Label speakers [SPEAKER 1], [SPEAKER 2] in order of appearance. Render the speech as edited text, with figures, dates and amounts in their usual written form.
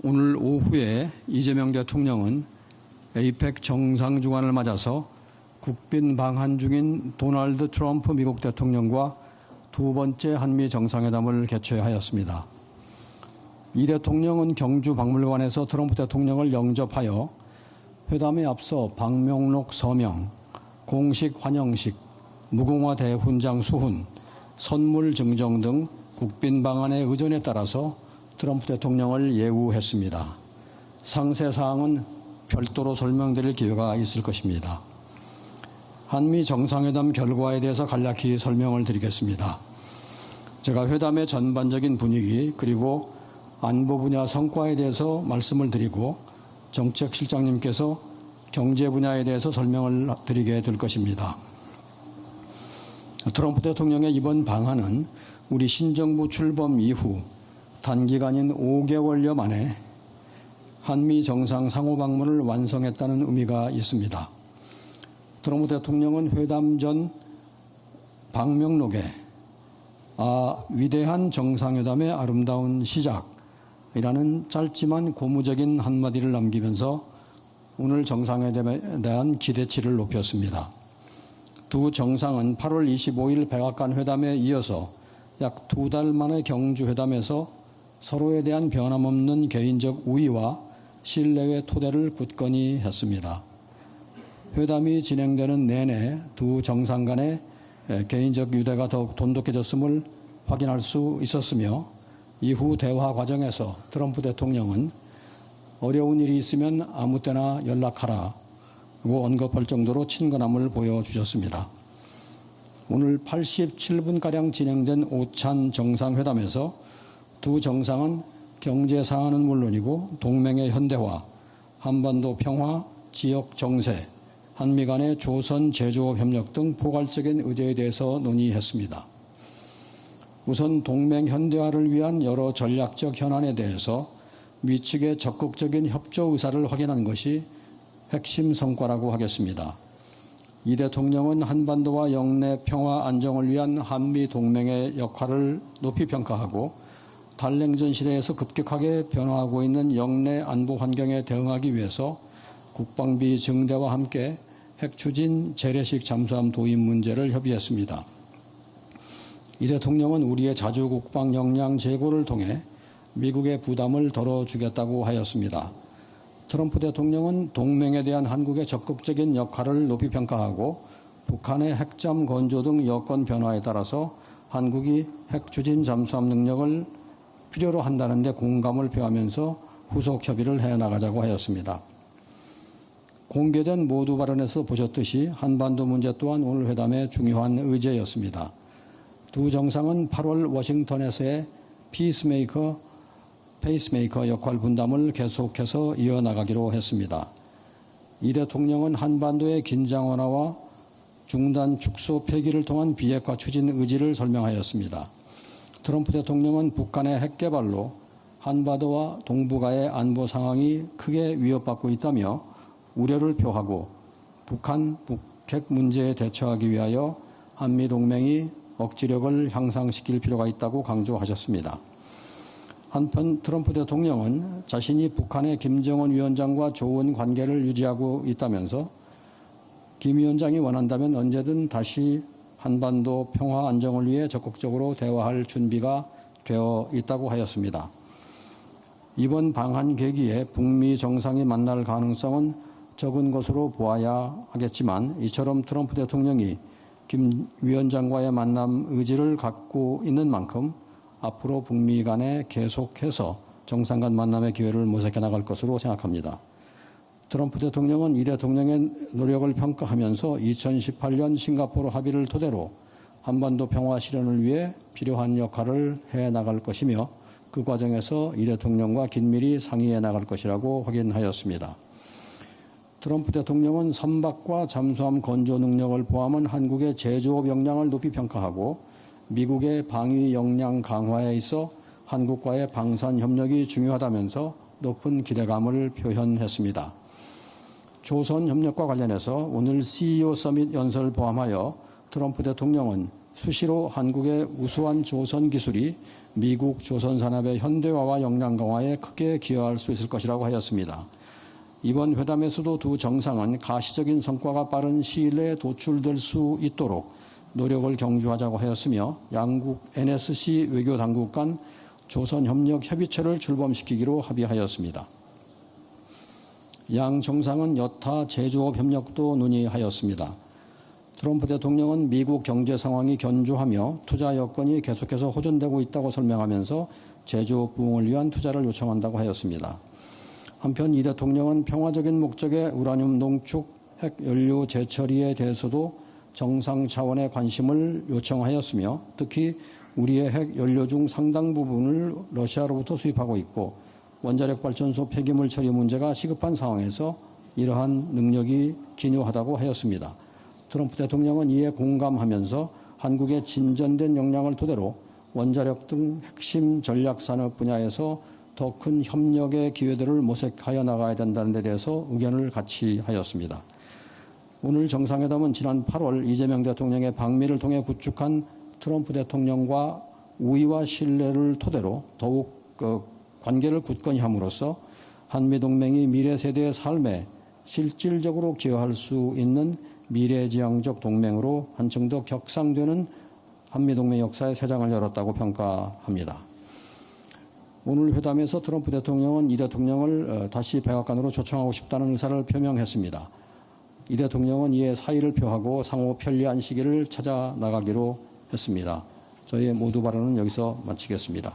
[SPEAKER 1] 오늘 오후에 이재명 대통령은 에이펙 정상 주간을 맞아서 국빈 방한 중인 도널드 트럼프 미국 대통령과 두 번째 한미 정상회담을 개최하였습니다. 이 대통령은 경주 박물관에서 트럼프 대통령을 영접하여 회담에 앞서 방명록 서명, 공식 환영식, 무궁화 대훈장 수훈, 선물 증정 등 국빈 방한의 의전에 따라서 트럼프 대통령을 예우했습니다. 상세 사항은 별도로 설명드릴 기회가 있을 것입니다. 한미 정상회담 결과에 대해서 간략히 설명을 드리겠습니다. 제가 회담의 전반적인 분위기 그리고 안보 분야 성과에 대해서 말씀을 드리고 정책실장님께서 경제 분야에 대해서 설명을 드리게 될 것입니다. 트럼프 대통령의 이번 방한은 우리 신정부 출범 이후 단기간인 5개월여 만에 한미 정상 상호방문을 완성했다는 의미가 있습니다. 트럼프 대통령은 회담 전 방명록에 위대한 정상회담의 아름다운 시작이라는 짧지만 고무적인 한마디를 남기면서 오늘 정상회담에 대한 기대치를 높였습니다. 두 정상은 8월 25일 백악관 회담에 이어서 약 2달 만에 경주 회담에서 서로에 대한 변함없는 개인적 우위와 신뢰의 토대를 굳건히 했습니다. 회담이 진행되는 내내 두 정상 간의 개인적 유대가 더욱 돈독해졌음을 확인할 수 있었으며 이후 대화 과정에서 트럼프 대통령은 어려운 일이 있으면 아무 때나 연락하라고 언급할 정도로 친근함을 보여주셨습니다. 오늘 87분가량 진행된 오찬 정상회담에서 두 정상은 경제 사안은 물론이고 동맹의 현대화, 한반도 평화, 지역 정세, 한미 간의 조선 제조업 협력 등 포괄적인 의제에 대해서 논의했습니다. 우선 동맹 현대화를 위한 여러 전략적 현안에 대해서 미측의 적극적인 협조 의사를 확인한 것이 핵심 성과라고 하겠습니다. 이 대통령은 한반도와 영내 평화 안정을 위한 한미 동맹의 역할을 높이 평가하고 달냉전 시대에서 급격하게 변화하고 있는 영내 안보 환경에 대응하기 위해서 국방비 증대와 함께 핵추진 재래식 잠수함 도입 문제를 협의했습니다. 이 대통령은 우리의 자주 국방 역량 제고를 통해 미국의 부담을 덜어주겠다고 하였습니다. 트럼프 대통령은 동맹에 대한 한국의 적극적인 역할을 높이 평가하고 북한의 핵잠 건조 등 여건 변화에 따라서 한국이 핵추진 잠수함 능력을 필요로 한다는 데 공감을 표하면서 후속 협의를 해나가자고 하였습니다. 공개된 모두 발언에서 보셨듯이 한반도 문제 또한 오늘 회담의 중요한 의제였습니다. 두 정상은 8월 워싱턴에서의 페이스메이커 역할 분담을 계속해서 이어나가기로 했습니다. 이 대통령은 한반도의 긴장 완화와 중단 축소 폐기를 통한 비핵화 추진 의지를 설명하였습니다. 트럼프 대통령은 북한의 핵 개발로 한반도와 동북아의 안보 상황이 크게 위협받고 있다며 우려를 표하고 북한 북핵 문제에 대처하기 위하여 한미 동맹이 억지력을 향상시킬 필요가 있다고 강조하셨습니다. 한편 트럼프 대통령은 자신이 북한의 김정은 위원장과 좋은 관계를 유지하고 있다면서 김 위원장이 원한다면 언제든 다시 한반도 평화 안정을 위해 적극적으로 대화할 준비가 되어 있다고 하였습니다. 이번 방한 계기에 북미 정상이 만날 가능성은 적은 것으로 보아야 하겠지만 이처럼 트럼프 대통령이 김 위원장과의 만남 의지를 갖고 있는 만큼 앞으로 북미 간에 계속해서 정상 간 만남의 기회를 모색해 나갈 것으로 생각합니다. 트럼프 대통령은 이 대통령의 노력을 평가하면서 2018년 싱가포르 합의를 토대로 한반도 평화 실현을 위해 필요한 역할을 해 나갈 것이며 그 과정에서 이 대통령과 긴밀히 상의해 나갈 것이라고 확인하였습니다. 트럼프 대통령은 선박과 잠수함 건조 능력을 포함한 한국의 제조업 역량을 높이 평가하고 미국의 방위 역량 강화에 있어 한국과의 방산 협력이 중요하다면서 높은 기대감을 표현했습니다. 조선 협력과 관련해서 오늘 CEO 서밋 연설을 포함하여 트럼프 대통령은 수시로 한국의 우수한 조선 기술이 미국 조선산업의 현대화와 역량 강화에 크게 기여할 수 있을 것이라고 하였습니다. 이번 회담에서도 두 정상은 가시적인 성과가 빠른 시일 내에 도출될 수 있도록 노력을 경주하자고 하였으며 양국 NSC 외교당국 간 조선협력협의체를 출범시키기로 합의하였습니다. 양 정상은 여타 제조업 협력도 논의하였습니다. 트럼프 대통령은 미국 경제 상황이 견조하며 투자 여건이 계속해서 호전되고 있다고 설명하면서 제조업 부흥을 위한 투자를 요청한다고 하였습니다. 한편 이 대통령은 평화적인 목적의 우라늄 농축 핵 연료 재처리에 대해서도 정상 차원의 관심을 요청하였으며 특히 우리의 핵 연료 중 상당 부분을 러시아로부터 수입하고 있고 원자력 발전소 폐기물 처리 문제가 시급한 상황에서 이러한 능력이 기묘하다고 하였습니다. 트럼프 대통령은 이에 공감하면서 한국의 진전된 역량을 토대로 원자력 등 핵심 전략 산업 분야에서 더 큰 협력의 기회들을 모색하여 나가야 된다는 데 대해서 의견을 같이 하였습니다. 오늘 정상회담은 지난 8월 이재명 대통령의 방미를 통해 구축한 트럼프 대통령과 우위와 신뢰를 토대로 더욱 관계를 굳건히 함으로써 한미동맹이 미래 세대의 삶에 실질적으로 기여할 수 있는 미래지향적 동맹으로 한층 더 격상되는 한미동맹 역사의 새 장을 열었다고 평가합니다. 오늘 회담에서 트럼프 대통령은 이 대통령을 다시 백악관으로 초청하고 싶다는 의사를 표명했습니다. 이 대통령은 이에 사의를 표하고 상호 편리한 시기를 찾아 나가기로 했습니다. 저희 모두 발언은 여기서 마치겠습니다.